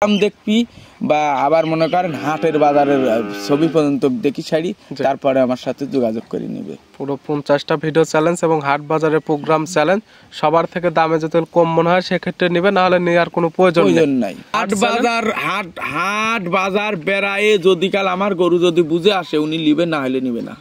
দাম দেখবি বা আবার মনে করেন হাটের বাজারের ছবি পর্যন্ত দেখি শাড়ি, তারপরে আমার সাথে যোগাযোগ করে নিবে। পুরো 50টা ভিডিও চ্যালেঞ্জ এবং হাট বাজারের প্রোগ্রাম চ্যালেঞ্জ, সবার থেকে দামে যদি কম মনে হয় সেক্ষেত্রে নিবে, না হলে নেওয়ার কোনো প্রয়োজন নাই। হাট বাজার বেড়ায় যদি কাল আমার গরু যদি বুঝে আসে উনি নিবে, না হলে নিবে না।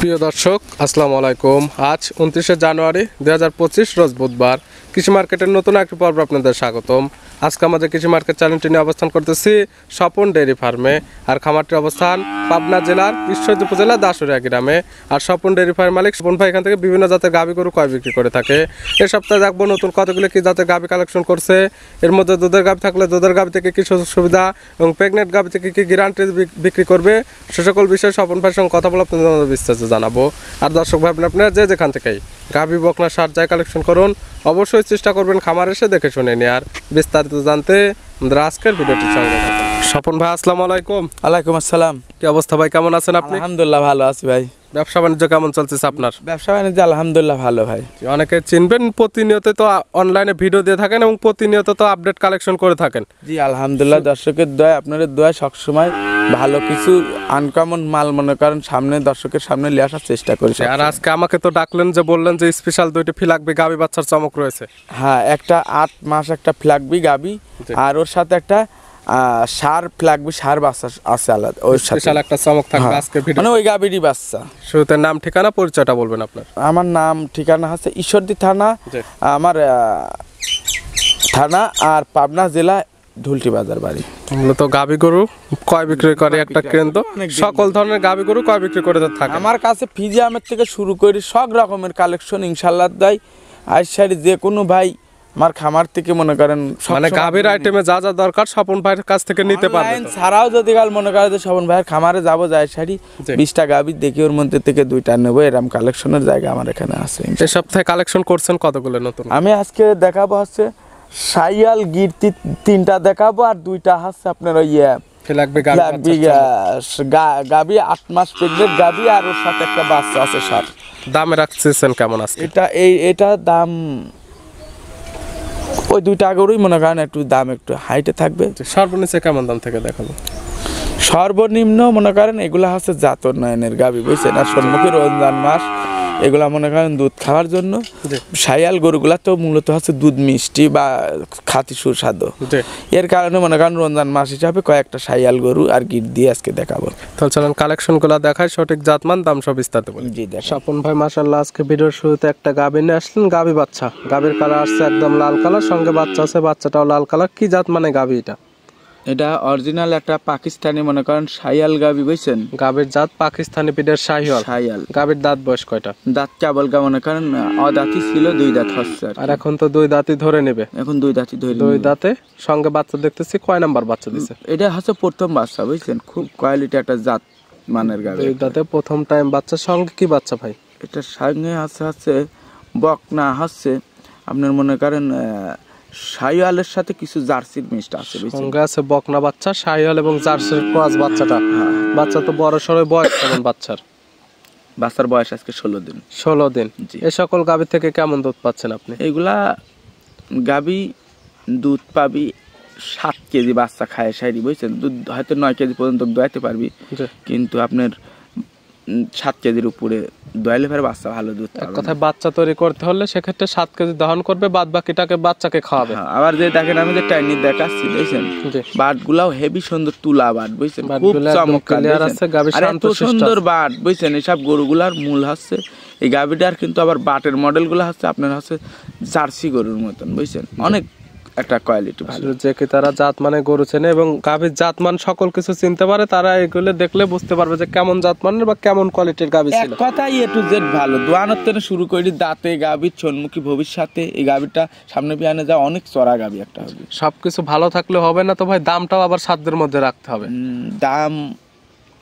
প্রিয় দর্শক, আসসালামু আলাইকুম। আজ 29শে জানুয়ারি 2025 রোজ বুধবার। কৃষি মার্কেটের নতুন একটি পর্ব আপনাদের স্বাগতম। আজকে আমাদের কৃষি মার্কেট চ্যানেলটি নিয়ে অবস্থান করতেছি স্বপন ডেয়ারি ফার্মে। আর খামারটির অবস্থান পাবনা জেলার ঈশ্বরদী উপজেলা দাসুরিয়া গ্রামে। আর স্বপন ডেয়ারি ফার্ম মালিক স্বপন ভাই এখান থেকে বিভিন্ন জাতের গাভী গরু ক্রয় বিক্রি করে থাকে। এ সপ্তাহে দেখবো নতুন কতগুলো কি জাতের গাভী কালেকশন করছে, এর মধ্যে দুধের গাভী থাকলে দুধের গাভী থেকে কি সুযোগ সুবিধা এবং প্রেগনেন্ট গাভী থেকে কি গ্যারান্টি বিক্রি করবে, সে সকল বিষয়ে স্বপন ভাইয়ের সঙ্গে কথা বলে আপনাদের বিস্তারিত জানাবো। আর দর্শক ভাই আপনারা যে যেখান থেকেই গাভী বকনা সার যায় কালেকশন করুন, অবশ্যই চেষ্টা করবেন খামার এসে দেখে শুনে নিয়ে। আর বিস্তারিত জানতে আমাদের আজকের ভিডিওটি সঙ্গে থাকুন। স্বপন ভাই আসসালামু আলাইকুম। ওয়ালাইকুম আসসালাম। কি অবস্থা ভাই, কেমন আছেন আপনি? আলহামদুলিল্লাহ ভালো আছি ভাই। ব্যবসা বাণিজ্য কেমন চলতেছে আপনার? ব্যবসা বাণিজ্য আলহামদুলিল্লাহ ভালো ভাই। অনেকে চিনবেন, প্রতিনিয়ত তো অনলাইনে ভিডিও দিয়ে থাকেন এবং প্রতিনিয়ত তো আপডেট কালেকশন করে থাকেন। জি আলহামদুলিল্লাহ, দর্শকের দয়া, আপনাদের দয়া সবসময় ভালো কিছু আনকমন মাল মনে করেন সামনে দর্শকের সামনে নিয়ে আসার চেষ্টা করি। আর আজকে আমাকে তো ডাকলেন, যে বললেন যে স্পেশাল দুইটি ফ্ল্যাগবি গাভী বাচ্চার চমক রয়েছে। হ্যাঁ, একটা 8 মাস একটা ফ্ল্যাগবি গাভী, আর ওর সাথে একটা সার ফ্ল্যাগবি সার বাচ্চা আছে আলাদা। ওর সাথে স্পেশাল একটা চমক থাকবে আজকে ভিডিও, মানে ওই গাভীরই বাচ্চা। শুরুতে নাম ঠিকানা পরিচয়টা বলবেন আপনার। আমার নাম ঠিকানা হচ্ছে ঈশ্বরদী থানা, আমার থানা, আর পাবনা জেলা ঢুলটি বাজার বাড়ি। মূলত গাভী গরু ক্রয় বিক্রি করে একটা কেন্দ্র, সকল ধরনের গাভী গরু ক্রয় বিক্রি করে থাকে আমার কাছে। ফিজিয়ামের থেকে শুরু করে সব রকমের কালেকশন ইনশাল্লাহ দেয়। আর সারি যে কোনো ভাই আমার খামার থেকে মনে করেন মানে গাভীর আইটেমে যা যা দরকার স্বপন ভাইয়ের কাছ থেকে নিতে পারবেন। ছাড়াও যদি কাল মনে করে যে স্বপন ভাইয়ের খামারে যাবো, যায় সারি 20টা গাভী দেখি ওর মধ্যে থেকে 2টা নেবো, এরকম কালেকশনের জায়গা আমার এখানে আছে। এই সপ্তাহে কালেকশন করছেন কতগুলো নতুন? আমি আজকে দেখাবো হচ্ছে শাইয়াল গির 3টা দেখাবো, আর 2টা হচ্ছে আপনার ওই গাভী 8 মাস প্রেগনেন্ট গাভী, আর ওর সাথে একটা বাচ্চা আছে সার। দামে রাখছেন কেমন আছে এটা দাম ওই 2টা গরুই মনে করেন একটু দাম একটু হাইটে থাকবে। সর্বনিম্ন কেমন দাম থেকে দেখাবো? সর্বনিম্ন মনে করেন এগুলা হচ্ছে জাতর নয়নের গাভী, বুঝছেন। আর সম্মুখে রমজান মাস, এগুলা মনে করেন দুধ খাওয়ার জন্য। শাইয়াল গরুগুলা তো মূলত হচ্ছে দুধ মিষ্টি বা খাঁটি সুস্বাদু, এর কারণে মনে করেন রমজান মাস হিসাবে কয়েকটা শাইয়াল গরু আর গিট দিয়ে আজকে দেখাবো। তাহলে চলেন কালেকশন গুলা দেখায়, সঠিক জাতমান দাম সব বিস্তারিত বলি। জি দেখ স্বপন ভাই মাশাআল্লাহ আজকে ভিডিওর শুরুতে একটা গাভী নিয়ে আসলেন, গাভী বাচ্চা। গাভীর কালার আসছে একদম লাল কালার, সঙ্গে বাচ্চা আছে, বাচ্চাটাও লাল কালার। কি জাত মানে গাভী এটা? এটা অরিজিনাল একটা পাকিস্তানি মনে করেন শাইয়াল গাভী, বুঝছেন। গাভীর জাত পাকিস্তানি পিডের শাহিওয়াল। গাভীর দাঁত বয়স কয়টা? দাঁত কেবল মনে করেন অদাঁতি ছিল, 2 দাঁত হচ্ছে। আর এখন তো 2 দাঁতই ধরে নেবে। এখন 2 দাঁতই ধরে, 2 দাঁতে সঙ্গে বাচ্চা দেখতেছি। কয় নাম্বার বাচ্চা দিছে? এটা হচ্ছে প্রথম বাচ্চা, বুঝছেন। খুব কোয়ালিটি একটা জাত মানের গাভী। 2 দাঁতে প্রথম টাইম বাচ্চা। সঙ্গে কি বাচ্চা ভাই? এটার সঙ্গে হচ্ছে বকনা হচ্ছে আপনার মনে করেন শাহিওয়ালের সাথে কিছু জার্সির মিক্সড আছে। সঙ্গে আছে বকনা বাচ্চা, শাহিওয়াল এবং জার্সির ক্রস বাচ্চাটা। বাচ্চা তো বড় সরো। বয়স কেমন বাচ্চার? বাচ্চার বয়স আজকে 16 দিন। 16 দিন। এই সকল গাভী থেকে কেমন দুধ পাচ্ছেন আপনি? এগুলা গাভী দুধ পাবি 7 কেজি বাচ্চা খায় সারি, বুঝছেন। দুধ হয়তো 9 কেজি পর্যন্ত দোয়াইতে পারবি, কিন্তু আপনার 7 কেজির উপরে দোয়াইলে ফের বাচ্চা ভালো দুধ পাবে। কথায় বাচ্চা তৈরি করতে হলে সেক্ষেত্রে 7 কেজি দহন করবে, বাদ বাকিটাকে বাচ্চাকে খাওয়াবে। আবার যে দেখেন আমি যে টাইনি দেখাচ্ছি, বুঝছেন, বাট গুলাও হেভি সুন্দর তুলা বাট, বুঝছেন। খুব চমৎকার আছে গাভী, শান্ত সুন্দর বাট, বুঝছেন। এইসব গরুগুলার মূল হচ্ছে এই গাভীটার, কিন্তু আবার বাটের মডেল গুলা হচ্ছে আপনার হচ্ছে জার্সি গরুর মতন, বুঝছেন। অনেক একটা কোয়ালিটি ভালো। যে কি তারা জাত মানে গরু চেনে এবং গাভীর জাতমান সকল কিছু চিনতে পারে, তারা এগুলো দেখলে বুঝতে পারবে যে কেমন জাতমানের বা কেমন কোয়ালিটির গাভী ছিল। এক কথাই এ টু জেড ভালো। দোয়ানোর থেকে শুরু করে দাঁতে গাভীর সম্মুখী ভবিষ্যতে এই গাভীটা সামনে পিয়ানে যা অনেক চড়া গাভী একটা হবে। সবকিছু ভালো থাকলে হবে না তো ভাই, দামটাও আবার সাধ্যের মধ্যে রাখতে হবে। দাম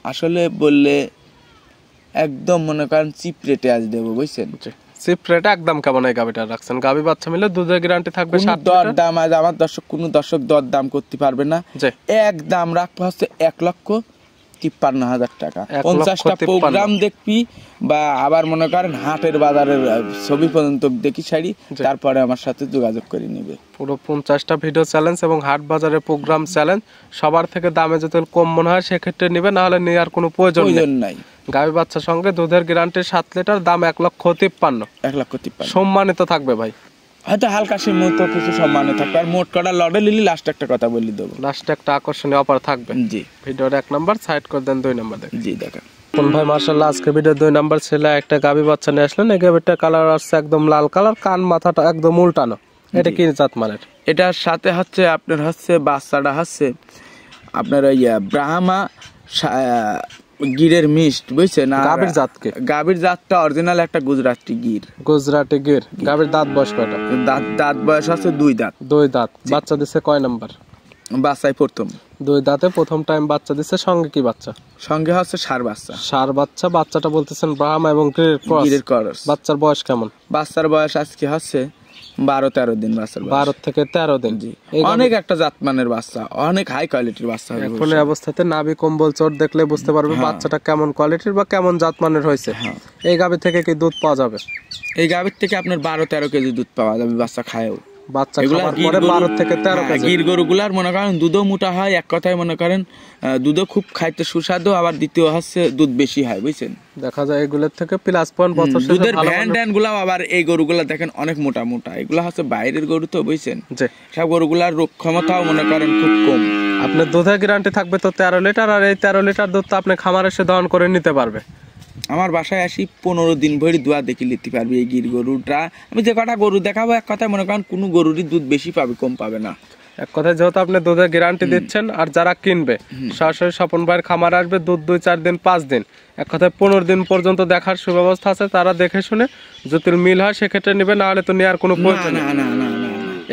আসলে বললে একদম মনে করেন চিপ রেটে আজ দেবো, বুঝছেন। চিপ রেট একদম কেমন এই গাবিটা রাখছেন? গাবি বাচ্চা মিলে দুধের গ্যারান্টি থাকবে কোনো 7 দর লিটার। দাম আজ আমার কোনো দর্শক দর দাম করতে পারবে না। জি। এক দাম রাখবো হচ্ছে 1,53,000 টাকা। 50টা 1,53,000 প্রোগ্রাম দেখবি বা আবার মনে করেন হাটের বাজারের ছবি পর্যন্ত দেখি সারি, জি। তারপরে আমার সাথে যোগাযোগ করে নিবে। পুরো 50টা ভিডিও চ্যালেঞ্জ এবং হাট বাজারের প্রোগ্রাম চ্যালেঞ্জ, সবার থেকে দামে যদি কম মনে হয় সেক্ষেত্রে নিবে, না হলে নেওয়ার কোনো প্রয়োজন নাই। গাভী বাচ্চার সঙ্গে দুধের গ্যারান্টি 7 লিটার, দাম 1,53,000। 1,53,000 সম্মানিত থাকবে ভাই, হয়তো হালকা সে মতো কিছু সম্মানে থাকবে। আর মোট কটা লড়ে নিলি লাস্ট একটা কথা বলে দেবো। লাস্টে একটা আকর্ষণীয় অফার থাকবে। জি ভিডিওর 1 নাম্বার সাইড করে দেন, 2 নাম্বার দেখেন। জি দেখেন কোন ভাই মাশাআল্লাহ আজকে ভিডিও 2 নাম্বার ছেলে একটা গাভী বাচ্চা নিয়ে আসলেন। এই গাভীটা কালার আসছে একদম লাল কালার, কান মাথাটা একদম উল্টানো। এটা কি জাত মানের? এটার সাথে হচ্ছে আপনার হচ্ছে বাচ্চাটা হচ্ছে আপনার ওই ব্রাহ্মা গিরের মিষ্ট, বুঝছেন? গাভীর জাতকে? গাভীর জাতটা অরিজিনাল একটা গুজরাটি গির। গুজরাটি গির। গাভীর দাঁত বয়স কয়টা? দাঁত বয়স হচ্ছে 2 দাঁত। 2 দাঁত। বাচ্চা দিছে কয় নাম্বার? বাচ্চাই প্রথম। 2 দাঁতে প্রথম টাইম বাচ্চা দিছে। সঙ্গে কি বাচ্চা? সঙ্গে হচ্ছে ষাঁড় বাচ্চা। ষাঁড় বাচ্চা। বাচ্চাটা বলতেছেন ব্রাহ্মা এবং গিরের ক্রস। বাচ্চার বয়স কেমন? বাচ্চার বয়স আজকে হচ্ছে 12-13 দিন। বাচ্চার 12 থেকে 13 দিন। অনেক একটা জাতমানের বাচ্চা, অনেক হাই কোয়ালিটির বাচ্চা হবে। এখন এই অবস্থাতে নাভি কম্বল চোট দেখলে বুঝতে পারবে বাচ্চাটা কেমন কোয়ালিটির বা কেমন জাতমানের হয়েছে। এই গাভী থেকে কি দুধ পাওয়া যাবে? এই গাভীর থেকে আপনার 12-13 কেজি দুধ পাওয়া যাবে বাচ্চা খায়ও। বাচ্চা খাওয়ার পরে 12 থেকে 13 কেজি। গির গরুগুলার মনে করেন দুধও মোটা হয়, এক কথায় মনে করেন দুধও খুব খাইতে সুস্বাদু, আবার দ্বিতীয় হচ্ছে দুধ বেশি হয়, বুঝছেন? দেখা যায় এগুলোর থেকে প্লাস পয়েন্ট বছর শেষে দুধের ভালো ভ্যান ট্যান গুলাও আবার এই গরুগুলা দেখেন অনেক মোটা মোটা। এগুলা হচ্ছে বাইরের গরু তো, বুঝছেন? জি। সব গরুগুলার রোগ ক্ষমতাও মনে করেন খুব কম। আপনার দুধের গ্যারান্টি থাকবে তো 13 লিটার, আর এই 13 লিটার দুধ তো আপনি খামারে এসে দহন করে নিতে পারবে। আমার বাসায় আসি 15 দিন ভরি দোয়া দেখে নিতে পারবি এই গির গরুটা। আমি যে কটা গরু দেখাবো এক কথায় মনে করেন কোনো গরুরই দুধ বেশি পাবে, কম পাবে না। এক কথায় যেহেতু আপনি দুধের গ্যারান্টি দিচ্ছেন, আর যারা কিনবে সরাসরি স্বপন ভাইয়ের খামারে আসবে, দুধ 2-4 দিন 5 দিন, এক কথায় 15 দিন পর্যন্ত দেখার সুব্যবস্থা আছে। তারা দেখে শুনে যদি মিল হয় সেক্ষেত্রে নেবে, না হলে তো নেওয়ার কোনো প্রয়োজন নেই।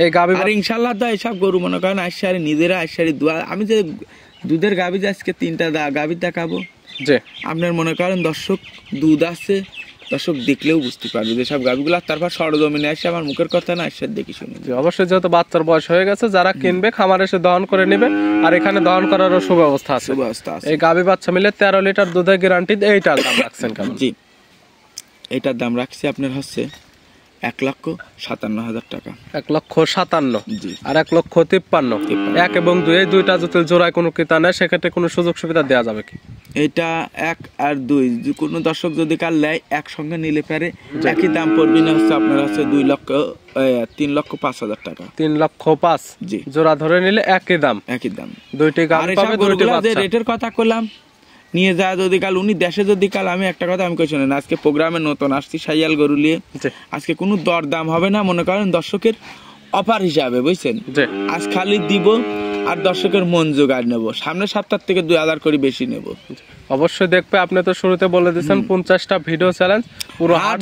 এই গাভী আর ইনশাআল্লাহ তো এইসব গরু মনে করেন আইসারি নিজেরা আইসারি দোয়া। আমি যে দুধের গাভী যে আজকে 3টা গাভী দেখাবো, যে আপনার মনে করেন দর্শক দুধ আছে, দর্শক দেখলেও বুঝতে পারবে যে সব গাভীগুলো। তারপর সরজমিনে আসে, আমার মুখের কথা না, আসে দেখি শুনি। অবশ্যই যেহেতু বাচ্চার বয়স হয়ে গেছে, যারা কিনবে খামারে এসে দহন করে নেবে, আর এখানে দহন করারও সুব্যবস্থা আছে। এই গাভী বাচ্চা মিলে 13 লিটার দুধের গ্যারান্টি। এইটার দাম রাখছেন কেমন? জি, এটার দাম রাখছি আপনার হচ্ছে 1,57,000 টাকা। 1,57,000। জি। আর 1,53,000। 1 এবং 2 এই দুইটা যদি জোড়ায় কোনো ক্রেতা নেয় সেক্ষেত্রে কোনো সুযোগ সুবিধা দেওয়া যাবে কি? এটা 1 আর 2 কোনো দর্শক যদি কাল নেয় একসঙ্গে নিলে পারে, একই দাম পড়বে না হচ্ছে আপনার হচ্ছে 3,05,000 টাকা। 3,05,000। জি। জোড়া ধরে নিলে একই দাম। একই দাম। দুইটি গাভী পাবে, দুইটি যে বাচ্চা। রেটের কথা কইলাম নিয়ে যায় যদি কাল উনি দেশে যদি কাল, আমি একটা কথা আমি কই শুনেন, আজকে প্রোগ্রামে নতুন আসছি সাইয়াল গরু নিয়ে। জি। আজকে কোনো দর দাম হবে না, মনে করেন দর্শকের অফার হিসাবে, বুঝছেন? জি। আজ খালি দিব আর দর্শকের মন জোগাড় নেব। সামনের সপ্তাহ থেকে 2,000 করে বেশি নেব। অবশ্যই দেখবে, আপনি তো শুরুতে বলে দিয়েছেন 50টা ভিডিও চ্যালেঞ্জ, পুরো হাট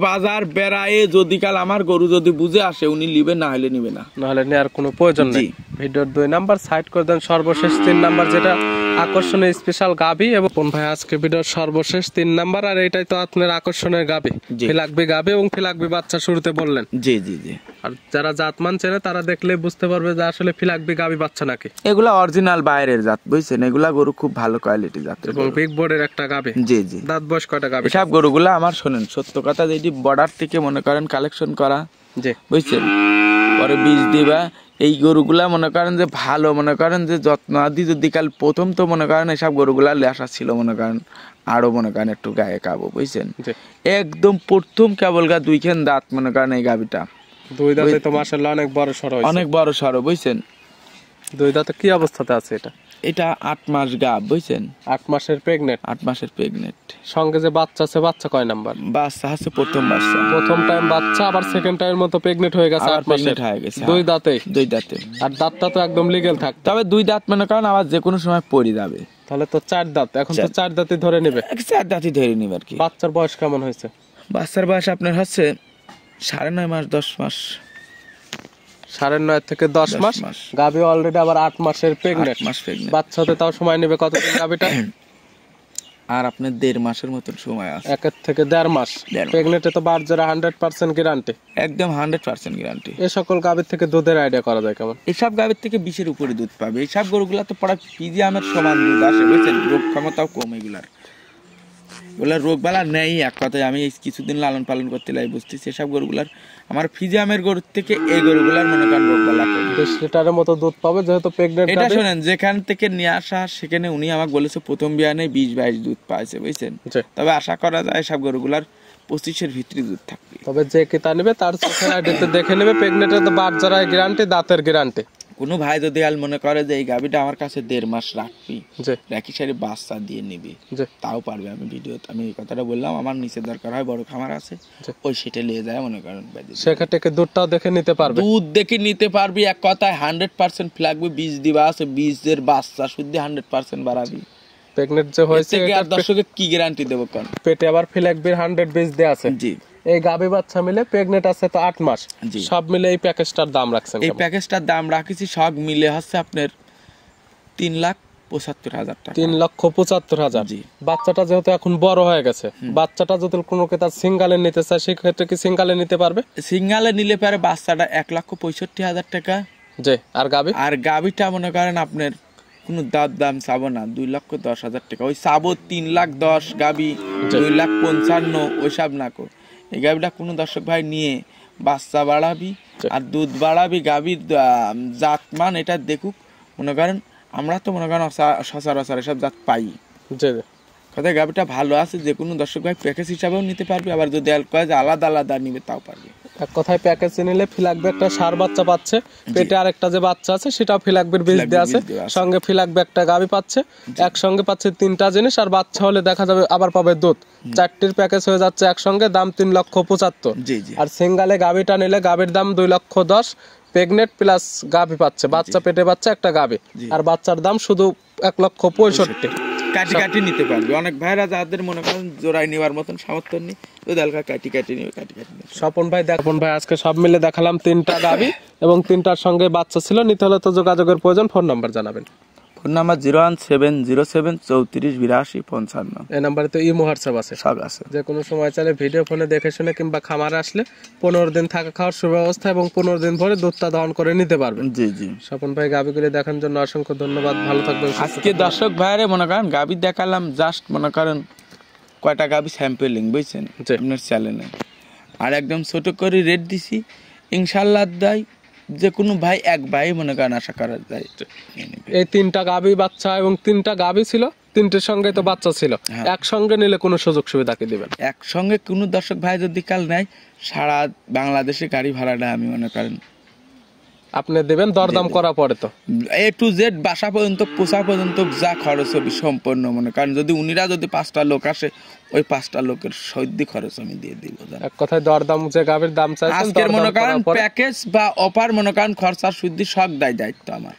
বাজার বেড়ায় যদি কাল আমার গরু যদি বুঝে আসে উনি নিবে, না হলে নিবে না, নাহলে নেওয়ার কোনো প্রয়োজন নেই। ভিডিওর 2 নাম্বার সাইড করে দেন। সর্বশেষ 3 নাম্বার যেটা আকর্ষণীয় স্পেশাল গাভী, এবং কোন ভাই আজকে ভিডিওর সর্বশেষ 3 নাম্বার, আর এটাই তো আপনার আকর্ষণীয় গাভী, ফিলাকবি গাভী এবং ফিলাকবি বাচ্চা শুরুতে বললেন। জি জি জি। আর যারা জাতমান চেনে তারা দেখলে বুঝতে পারবে যে আসলে ফিলাকবি গাভী বাচ্চা নাকি। এগুলা অরিজিনাল বাইরের জাত, বুঝছেন? এগুলা গরু খুব ভালো কোয়ালিটি জাত এবং বিগ বোর্ডের একটা গাভী। জি জি। দাঁত বয়স কয়টা গাভী? সব গরুগুলা আমার শোনেন সত্য কথা, যেটি বর্ডার থেকে মনে করেন কালেকশন করা, জি, বুঝছেন? পরে বীজ দিবা। এই গরুগুলা মনে করেন যে ভালো, মনে করেন যে যত্ন আদি যদি কাল প্রথম তো মনে করেন এসব গরুগুলা লেসা ছিল, মনে করেন আরো মনে করেন একটু গায়ে কাবো, বুঝছেন? একদম প্রথম কেবল 2 খান দাঁত মনে করেন এই গাভীটা। 2 দাঁতে তো মাশাআল্লাহ অনেক বড় সরো হয়েছে। অনেক বড় সরো, বুঝছেন? 2 দাঁতে কি অবস্থাতে আছে এটা? এটা 8 মাস গাভ, বুঝছেন? 8 মাসের প্রেগনেন্ট। 8 মাসের প্রেগনেন্ট। সঙ্গে যে বাচ্চা আছে, বাচ্চা কয় নাম্বার? বাচ্চা আছে প্রথম বাচ্চা। প্রথম টাইম বাচ্চা, আবার সেকেন্ড টাইম মতো প্রেগনেন্ট হয়ে গেছে। 8 মাসের হয়ে গেছে। 2 দাঁতে। 2 দাঁতে। আর দাঁতটা তো একদম লিগ্যাল থাক। তবে 2 দাঁত মনে করেন আবার যে কোনো সময় পড়ে যাবে। তাহলে তো 4 দাঁত। এখন তো 4 দাঁতই ধরে নেবে। 4 দাঁতই ধরে নিবে আর কি। বাচ্চার বয়স কেমন হয়েছে? বাচ্চার বয়স আপনার হচ্ছে 9.5 মাস 10 মাস। 9.5 থেকে 10 মাস। গাভী অলরেডি আবার 8 মাসের প্রেগনেন্ট। 8 মাস প্রেগনেন্ট। বাচ্চা হতে তাও সময় নেবে কতদিন গাভীটা? আর আপনার 1.5 মাসের মতন সময় আছে। 1 থেকে 1.5 মাস। প্রেগনেন্টে তো বাচ্চারা 100% গ্যারান্টি, একদম 100% গ্যারান্টি। এই সকল গাভীর থেকে দুধের আইডিয়া করা যায় কেমন? এইসব গাভীর থেকে 20-এর উপরে দুধ পাবে। এইসব গরুগুলা তো পড়া ফিজিয়ামের সমান দুধ আসে, বুঝছেন? রোগ ক্ষমতাও কম এগুলার, এগুলার রোগ বালা নেই। এক কথায় আমি এই কিছুদিন লালন পালন করতে লাই বুঝতেছি এসব গরুগুলার আমার ফিজিয়ামের গরুর থেকে এই গরুগুলার মনে করেন রোগ বালা কম। 20 লিটারের মতো দুধ পাবে যেহেতু প্রেগনেন্ট। এটা শোনেন, যেখান থেকে নিয়ে আসা সেখানে উনি আমাকে বলেছে প্রথম বিয়ানে 20-22 দুধ পাইছে, বুঝছেন? তবে আশা করা যায় সব গরুগুলার 25-এর ভিতরে দুধ থাকবে। তবে যে কিতা নেবে তার চোখের আইডিতে দেখে নেবে। প্রেগনেন্টের তো বাচ্চারাই গ্যারান্টি, দাঁতের গ্যারান্টি। কোনো ভাই যদি আল মনে করে যে এই গাভীটা আমার কাছে 1.5 মাস রাখবি, রাখি সারি বাচ্চা দিয়ে নিবি, তাও পারবে। আমি ভিডিওতে আমি এই কথাটা বললাম, আমার নিচে দরকার হয় বড় খামার আছে, ওই সেটা নিয়ে যায় মনে করেন, সেক্ষেত্রে দুধটাও দেখে নিতে পারবে। দুধ দেখে নিতে পারবি। এক কথায় 100% ফ্লাগবে বীজ দিবা আছে, বীজের বাচ্চা শুদ্ধ 100% বাড়াবি। প্রেগনেন্ট যে হয়েছে আর দর্শকে কি গ্যারান্টি দেবো? কোন পেটে আবার ফ্লাগবির 100 বীজ দেয়া আছে। জি, এই গাভী বাচ্চা মিলে প্রেগনেন্ট আছে তো 8 মাস, সব মিলে এই প্যাকেজটার দাম রাখছেন? এই প্যাকেজটার দাম রাখিছি সব মিলে হচ্ছে আপনার 3,75,000 টাকা। 3,75,000। জি। বাচ্চাটা যেহেতু এখন বড় হয়ে গেছে, বাচ্চাটা যদি কোনো ক্রেতা সিঙ্গালে নিতে চায় সেক্ষেত্রে কি সিঙ্গালে নিতে পারবে? সিঙ্গালে নিলে পারে বাচ্চাটা 1,65,000 টাকা। জি। আর গাভী? আর গাভীটা মনে করেন আপনার কোনো দাম চাবো না, 2,10,000 টাকা। ওই চাবো 3,10,000 গাভী, 2,55,000 ওইসব না কো। এই গাভীটা কোনো দর্শক ভাই নিয়ে বাচ্চা বাড়াবি আর দুধ বাড়াবি, গাভীর জাতমান এটা দেখুক। মনে করেন আমরা তো মনে করেন সচরাচর এসব জাত পাই, কোথায় গাভীটা ভালো আছে, যে কোনো দর্শক ভাই প্যাকেজ হিসাবেও নিতে পারবে। আবার যদি আলাদা আলাদা নিবে তাও পারবে। এক কথায় প্যাকেজ নিলে ফিলাকবে একটা সার বাচ্চা পাচ্ছে, পেটে আরেকটা যে বাচ্চা আছে সেটাও ফিলাকবের বীজ দেওয়া আছে, সঙ্গে ফিলাকবে একটা গাভী পাচ্ছে, একসঙ্গে পাচ্ছে 3টা জিনিস। আর বাচ্চা হলে দেখা যাবে আবার পাবে দুধ। 4টির প্যাকেজ হয়ে যাচ্ছে একসঙ্গে, দাম 3,75,000। আর সিঙ্গালে গাভীটা নিলে গাভীর দাম 2,10,000। প্রেগনেন্ট প্লাস গাভী পাচ্ছে, বাচ্চা পেটে বাচ্চা একটা গাভী, আর বাচ্চার দাম শুধু 1,65,000। কাটি কাটি নিতে পারবে। অনেক ভাইরা যাদের মনে করেন জোড়াই নেওয়ার মতন সামর্থ্য নেই, ওই হালকা কাটি কাটি নিবে, কাটি কাটি নিবে। স্বপন ভাই আজকে সব মিলে দেখালাম 3টা গাভী এবং 3টার সঙ্গে বাচ্চা ছিল। নিতে হলে তো যোগাযোগের প্রয়োজন। ফোন নাম্বার জানাবেন। Phone number 01707348255। এই নাম্বারে তো ইমো হোয়াটসঅ্যাপ আছে, সব আছে। যে কোনো সময় চাইলে ভিডিও ফোনে দেখে শুনে কিংবা খামারে আসলে 15 দিন থাকা খাওয়ার সুব্যবস্থা এবং 15 দিন পরে দুধটা দহন করে নিতে পারবেন। জি জি। স্বপন ভাই গাভীগুলি দেখার জন্য অসংখ্য ধন্যবাদ। ভালো থাকবেন। আজকে দর্শক ভাইরে মনে করেন গাভী দেখালাম, জাস্ট মনে করেন কয়টা গাভী স্যাম্পলিং, বুঝছেন, আপনার চ্যানেলে। আর একদম ছোট করে রেট দিছি, ইনশাল্লাহ দেয় যে কোনো ভাই এক ভাই মনে করেন আশা করা যায়। এই 3টা গাভী বাচ্চা এবং 3টা গাভী ছিল, 3টের সঙ্গে তো বাচ্চা ছিল, একসঙ্গে নিলে কোনো সুযোগ সুবিধা কি দিবেন? একসঙ্গে কোনো দর্শক ভাই যদি কাল নেয়, সারা বাংলাদেশে গাড়ি ভাড়াটা আমি মনে করেন আপনি দেবেন, দরদাম করা পড়ে তো A to Z বাসা পর্যন্ত পোষা পর্যন্ত যা খরচ হবে সম্পূর্ণ মনে করেন। যদি উনিরা যদি 5টা লোক আসে, ওই 5টা লোকের সৈদ্য খরচ আমি দিয়ে দিব। এক কথায় দরদাম যে গাভীর দাম চাইছেন আজকের মনে করেন প্যাকেজ বা অফার মনে করেন খরচা শুদ্ধ সব দায়িত্ব আমার,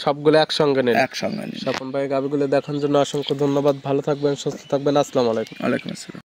সবগুলো একসঙ্গে নিন। একসঙ্গে নিন। স্বপন ভাই গাভীগুলো দেখার জন্য অসংখ্য ধন্যবাদ। ভালো থাকবেন, সুস্থ থাকবেন। আসসালামু আলাইকুম। ওয়ালাইকুম আসসালাম।